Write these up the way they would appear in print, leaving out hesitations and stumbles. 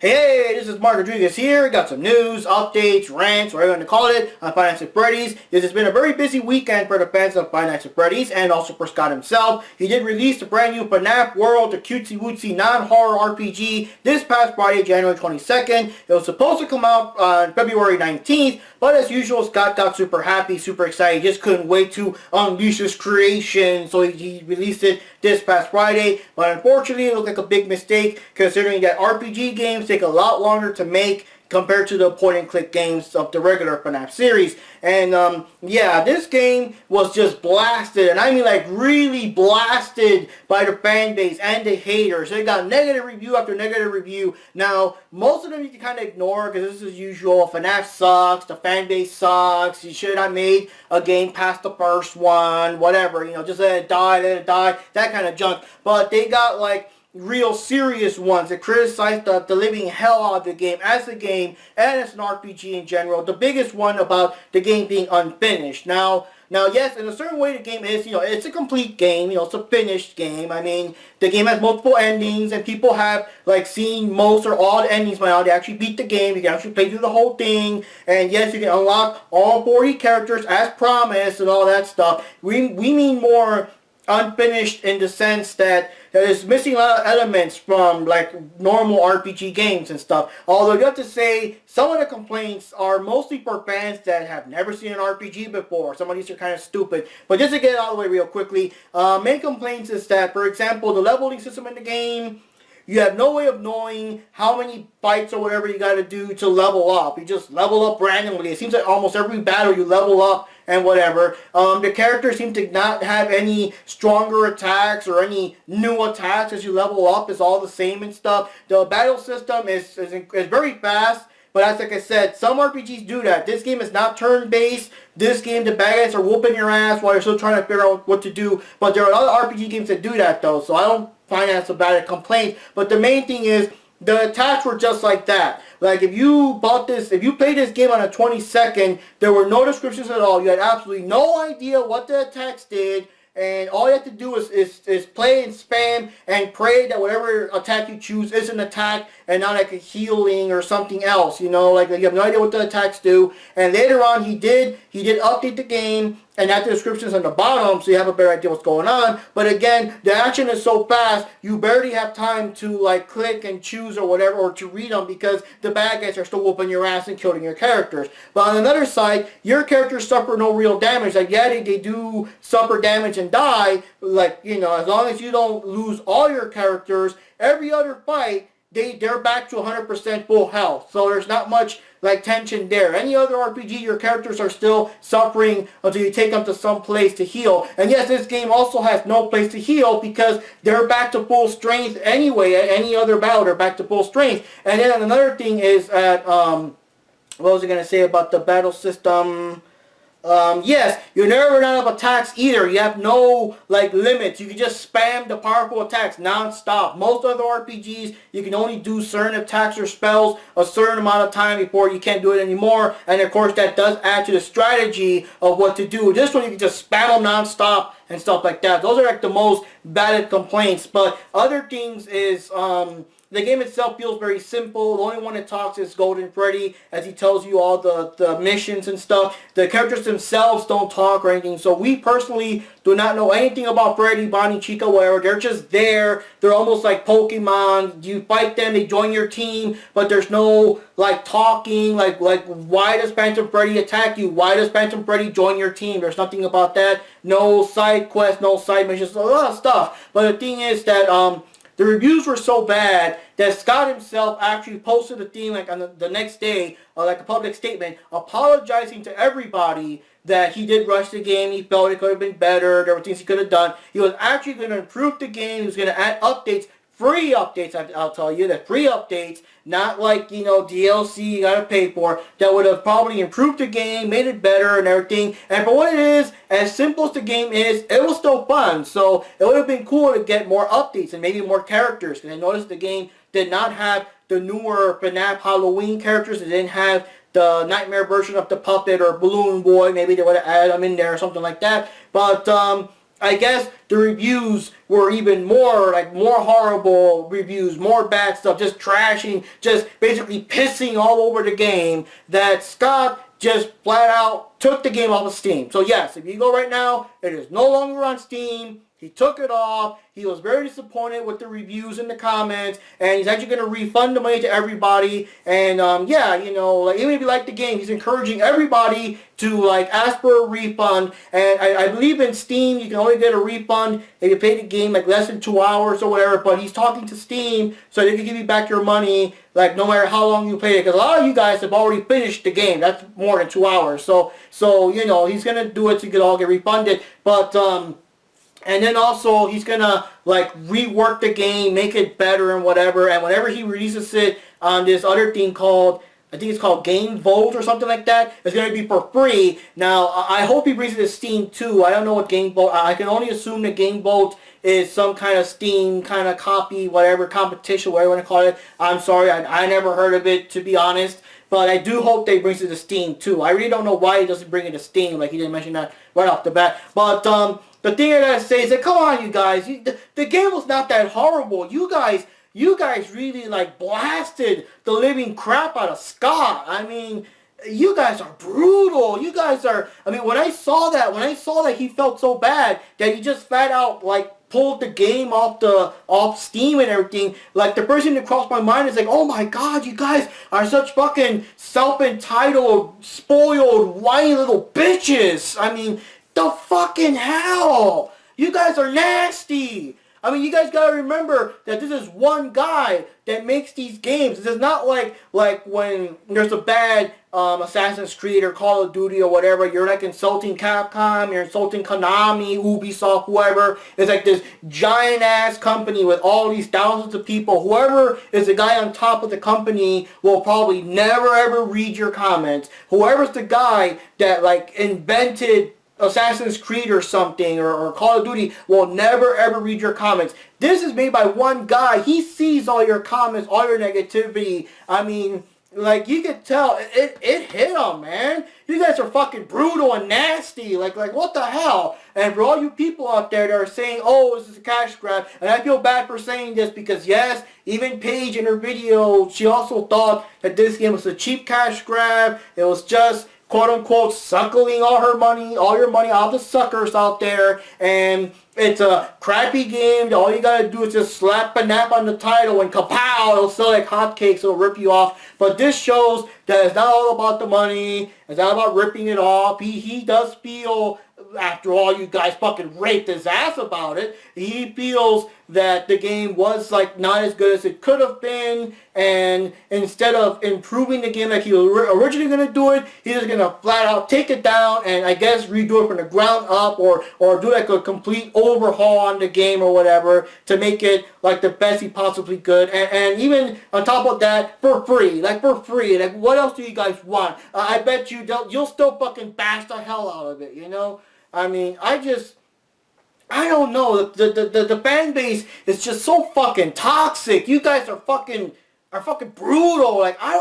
Hey, this is Mark Rodriguez here. Got some news, updates, rants, whatever you want to call it, on Five Nights at Freddy's. This has been a very busy weekend for the fans of Five Nights at Freddy's and also for Scott himself. He did release the brand new FNAF World, the cutesy-wootsy non-horror RPG this past Friday, January 22nd. It was supposed to come out on February 19th, but as usual, Scott got super happy, super excited. He just couldn't wait to unleash his creation, so he released it this past Friday. But unfortunately, it looked like a big mistake considering that RPG games take a lot longer to make compared to the point-and-click games of the regular FNAF series. And yeah, this game was just blasted, and I mean like really blasted by the fan base and the haters. They got negative review after negative review. Now, most of them you can kind of ignore because this is usual. FNAF sucks, the fan base sucks, you should have made a game past the first one, whatever, you know, just let it die, that kind of junk. But they got like real serious ones that criticize the living hell out of the game as a game and as an RPG in general. The biggest one about the game being unfinished. Now yes, in a certain way the game is, you know, it's a complete game, you know, it's a finished game. I mean, the game has multiple endings and people have like seen most or all the endings by now. They actually beat the game, you can actually play through the whole thing, and yes, you can unlock all 40 characters as promised and all that stuff. We mean more unfinished in the sense that it's missing a lot of elements from like normal RPG games and stuff. Although you have to say some of the complaints are mostly for fans that have never seen an RPG before. Some of these are kind of stupid. But just to get it out of the way real quickly, main complaints is that, for example, the leveling system in the game, you have no way of knowing how many fights or whatever you got to do to level up. You just level up randomly. It seems like almost every battle you level up and whatever. The characters seem to not have any stronger attacks or any new attacks as you level up. It's all the same and stuff. The battle system is very fast. But as like I said, some RPGs do that. This game is not turn-based. This game, the bad guys are whooping your ass while you're still trying to figure out what to do. But there are other RPG games that do that though, so I don't find that so bad a complaint. But the main thing is, the attacks were just like that. Like if you played this game on a 22nd, there were no descriptions at all. You had absolutely no idea what the attacks did. And all you have to do is play and spam and pray that whatever attack you choose is an attack and not like a healing or something else. You know, like you have no idea what the attacks do. And later on, he did update the game and add the descriptions on the bottom so you have a better idea what's going on. But again, the action is so fast, you barely have time to like click and choose or whatever, or to read them because the bad guys are still whooping your ass and killing your characters. But on another side, your characters suffer no real damage. Like yeah, they do suffer damage and die. Like, you know, as long as you don't lose all your characters, every other fight, they're back to 100% full health. So there's not much like tension there. Any other RPG, your characters are still suffering until you take them to some place to heal. And yes, this game also has no place to heal because they're back to full strength anyway. At any other battle, they're back to full strength. And then another thing is at, what was I going to say about the battle system? Yes, you never run out of attacks either. You have no like limits. You can just spam the powerful attacks non-stop. Most other RPGs, you can only do certain attacks or spells a certain amount of time before you can't do it anymore. And of course, that does add to the strategy of what to do. This one, you can just spam them non-stop and stuff like that. Those are like the most valid complaints. But other things is, the game itself feels very simple. The only one that talks is Golden Freddy, as he tells you all the missions and stuff. The characters themselves don't talk or anything. So we personally do not know anything about Freddy, Bonnie, Chica, whatever. They're just there. They're almost like Pokemon. You fight them, they join your team, but there's no like talking. Like why does Phantom Freddy attack you? Why does Phantom Freddy join your team? There's nothing about that. No side quests, no side missions, a lot of stuff. But the thing is that the reviews were so bad that Scott himself actually posted a thing like on the next day, like a public statement, apologizing to everybody that he did rush the game. He felt it could have been better. There were things he could have done. He was actually going to improve the game. He was going to add updates. Free updates, I'll tell you, that free updates, not like, you know, DLC you gotta pay for, that would have probably improved the game, made it better and everything. And for what it is, as simple as the game is, it was still fun. So it would have been cool to get more updates and maybe more characters. Because I noticed the game did not have the newer FNAF Halloween characters. It didn't have the Nightmare version of the Puppet or Balloon Boy. Maybe they would have added them in there or something like that. But I guess the reviews were even more, like, more horrible reviews, more bad stuff, just trashing, just basically pissing all over the game, that Scott just flat out took the game off of Steam. So yes, if you go right now, it is no longer on Steam. He took it off. He was very disappointed with the reviews and the comments, and he's actually going to refund the money to everybody. And yeah, you know, like, even if you like the game, he's encouraging everybody to, like, ask for a refund. And I believe in Steam you can only get a refund if you play the game like less than 2 hours or whatever. But he's talking to Steam so they can give you back your money, like, no matter how long you played it. Because a lot of you guys have already finished the game. That's more than 2 hours. So you know, he's going to do it so you can all get refunded. But and then also he's gonna, like, rework the game, make it better and whatever. And whenever he releases it on this other thing called, I think it's called Game Vault or something like that, it's gonna be for free. Now I hope he brings it to Steam too. I don't know what Game Vault. I can only assume that Game Vault is some kind of Steam kind of copy, whatever, competition, whatever you want to call it. I'm sorry, I never heard of it, to be honest. But I do hope they brings it to Steam too. I really don't know why he doesn't bring it to Steam. Like, he didn't mention that right off the bat. But the thing I gotta say is that, come on, you guys. The game was not that horrible. You guys really, like, blasted the living crap out of Scott. I mean, you guys are brutal. You guys are. I mean, when I saw that he felt so bad that he just flat out, like, pulled the game off Steam and everything. Like, the person that crossed my mind is like, oh my god, you guys are such fucking self-entitled, spoiled, whiny little bitches. I mean, the fucking hell. You guys are nasty. I mean, you guys gotta remember that this is one guy that makes these games. This is not like when there's a bad Assassin's Creed or Call of Duty or whatever. You're, like, insulting Capcom, you're insulting Konami, Ubisoft, whoever. It's like this giant ass company with all these thousands of people. Whoever is the guy on top of the company will probably never ever read your comments. Whoever's the guy that, like, invented Assassin's Creed or something, or Call of Duty, will never ever read your comments. This is made by one guy. He sees all your comments, all your negativity. I mean, like, you could tell it hit him, man. You guys are fucking brutal and nasty. Like what the hell? And for all you people out there that are saying, oh, this is a cash grab, and I feel bad for saying this because, yes, even Paige in her video, she also thought that this game was a cheap cash grab. It was just, quote-unquote, suckling all your money out of the suckers out there, and it's a crappy game. All you gotta do is just slap FNAF on the title and kapow, it'll sell like hotcakes, it'll rip you off. But this shows that it's not all about the money, it's not about ripping it off. He does feel, after all you guys fucking raped his ass about it, he feels that the game was, like, not as good as it could have been, and instead of improving the game like he was originally going to do it, he's just going to flat out take it down and, I guess, redo it from the ground up, or do, like, a complete overhaul on the game or whatever to make it, like, the best he possibly could. And even on top of that, for free. Like, what else do you guys want? I bet you'll still fucking bash the hell out of it, you know? I mean, I don't know. The fan base is just so fucking toxic. You guys are fucking brutal. Like, I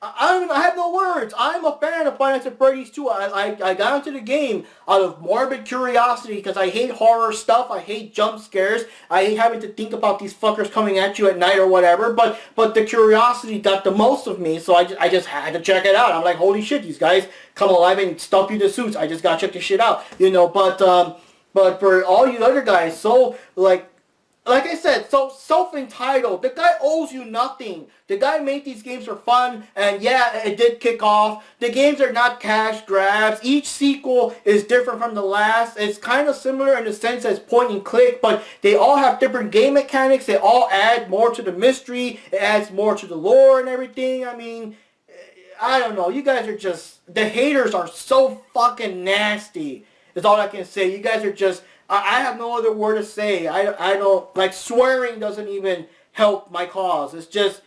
have no words. I'm a fan of Five Nights at Freddy's too. I got into the game out of morbid curiosity because I hate horror stuff. I hate jump scares. I hate having to think about these fuckers coming at you at night or whatever. But the curiosity got the most of me, so I just had to check it out. I'm like, holy shit, these guys come alive and stuff you to suits. I just gotta check this shit out, you know. But for all you other guys, so, like I said, so self-entitled. The guy owes you nothing. The guy made these games for fun, and yeah, it did kick off. The games are not cash grabs. Each sequel is different from the last. It's kind of similar in the sense as point and click, but they all have different game mechanics. They all add more to the mystery. It adds more to the lore and everything. I mean, I don't know. You guys are just, the haters are so fucking nasty. Is all I can say. You guys are just, I have no other word to say. I don't, like, swearing doesn't even help my cause. It's just,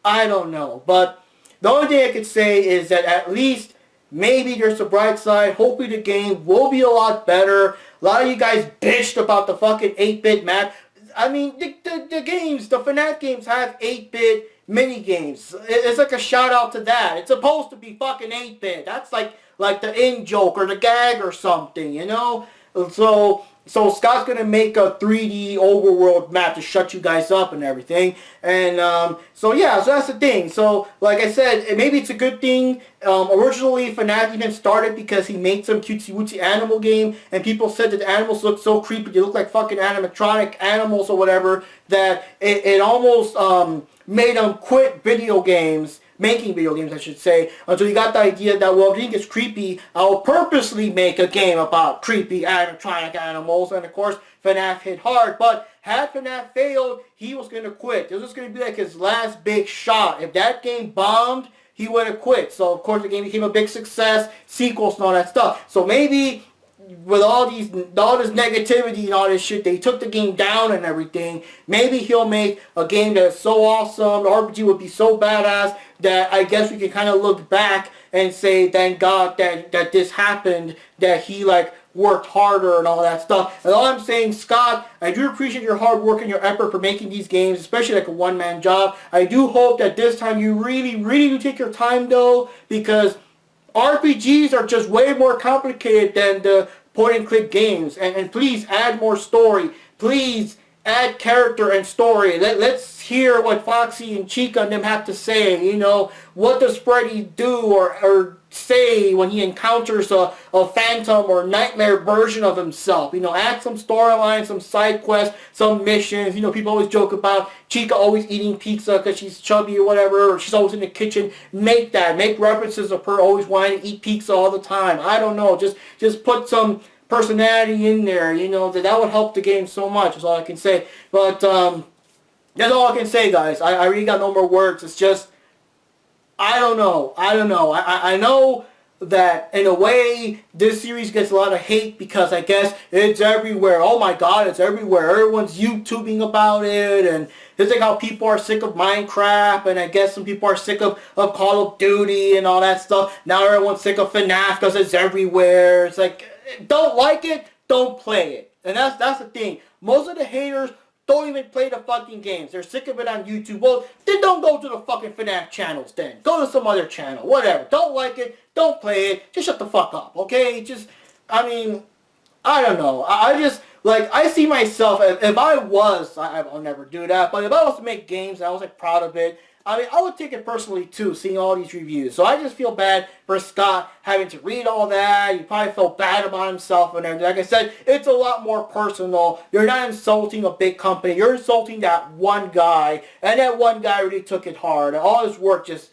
I don't know. But the only thing I could say is that at least maybe there's a bright side. Hopefully the game will be a lot better. A lot of you guys bitched about the fucking 8-bit map. I mean, the games, the FNAF games have 8-bit mini games. It's like a shout out to that. It's supposed to be fucking 8-bit. That's like the in joke or the gag or something, you know? So So Scott's gonna make a 3D overworld map to shut you guys up and everything. And so yeah, so that's the thing. So like I said, maybe it's a good thing. Originally, FNAF even started because he made some cutesy wootsy animal game, and people said that the animals looked so creepy. They look like fucking animatronic animals or whatever, that it almost made him quit video games. Making video games, I should say, until he got the idea that, well, if he gets creepy, I'll purposely make a game about creepy animatronic animals, and of course, FNAF hit hard, but had FNAF failed, he was going to quit. This was going to be like his last big shot. If that game bombed, he would have quit. So, of course, the game became a big success, sequels and all that stuff. So maybe with all this negativity and all this shit, they took the game down and everything. Maybe he'll make a game that's so awesome, the RPG would be so badass that I guess we can kind of look back and say, thank God that this happened, that he like worked harder and all that stuff. And all I'm saying, Scott, I do appreciate your hard work and your effort for making these games, especially like a one-man job. I do hope that this time you really, really do take your time though, because RPGs are just way more complicated than the point-and-click games. And please add more story. Please add character and story. Let's hear what Foxy and Chica and them have to say. You know, what does Freddy do or say when he encounters a phantom or nightmare version of himself? You know, add some storylines, some side quests, some missions. You know, people always joke about Chica always eating pizza because she's chubby or whatever, or she's always in the kitchen. Make references of her always wanting to eat pizza all the time. I don't know, just put some personality in there, you know, that would help the game so much, is all I can say. But that's all I can say, guys. I really got no more words. It's just, I don't know. I know that in a way this series gets a lot of hate because I guess it's everywhere. Oh my God, it's everywhere. Everyone's YouTubing about it, and it's like how people are sick of Minecraft, and I guess some people are sick of Call of Duty and all that stuff. Now everyone's sick of FNAF because it's everywhere. It's like, don't like it, don't play it. And that's the thing. Most of the haters don't even play the fucking games. They're sick of it on YouTube. Well, then don't go to the fucking FNAF channels then. Go to some other channel. Whatever. Don't like it. Don't play it. Just shut the fuck up. Okay? Just, I mean, I don't know. I just, like, I see myself, if I was, I'll never do that, but if I was to make games and I was, like, proud of it, I mean, I would take it personally, too, seeing all these reviews. So I just feel bad for Scott having to read all that. He probably felt bad about himself and everything. Like I said, it's a lot more personal. You're not insulting a big company. You're insulting that one guy. And that one guy really took it hard. And all his work just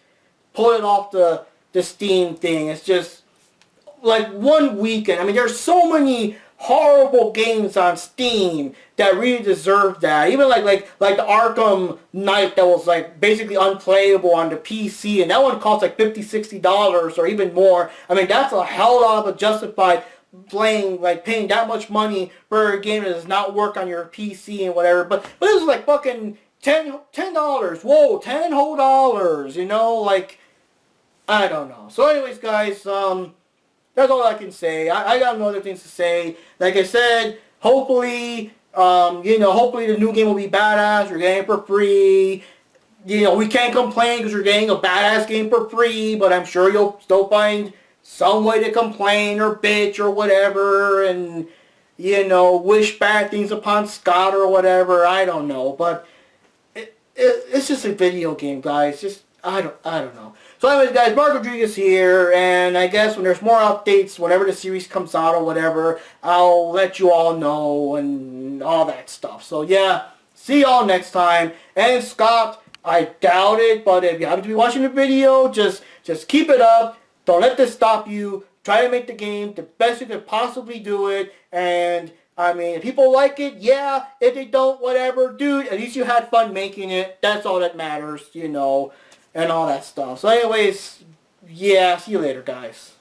pulling off the Steam thing. It's just like one weekend. I mean, there's so many horrible games on Steam that really deserve that. Even like the Arkham Knight that was like basically unplayable on the PC, and that one costs like $50-$60 or even more. I mean, that's a hell of a justified paying that much money for a game that does not work on your PC and whatever. But this is like fucking $10. Whoa, $10 whole dollars. You know, like, I don't know. So anyways, guys, that's all I can say. I got no other things to say. Like I said, hopefully, hopefully the new game will be badass. You're getting it for free. You know, we can't complain because you're getting a badass game for free, but I'm sure you'll still find some way to complain or bitch or whatever, and, you know, wish bad things upon Scott or whatever. I don't know, but it's just a video game, guys. Just, I don't know. So anyways, guys, Mark Rodriguez here, and I guess when there's more updates, whenever the series comes out or whatever, I'll let you all know and all that stuff. So yeah, see y'all next time. And Scott, I doubt it, but if you happen to be watching the video, just keep it up. Don't let this stop you. Try to make the game the best you can possibly do it. And I mean, if people like it, yeah. If they don't, whatever. Dude, at least you had fun making it. That's all that matters, you know, and all that stuff. So anyways, yeah, see you later, guys.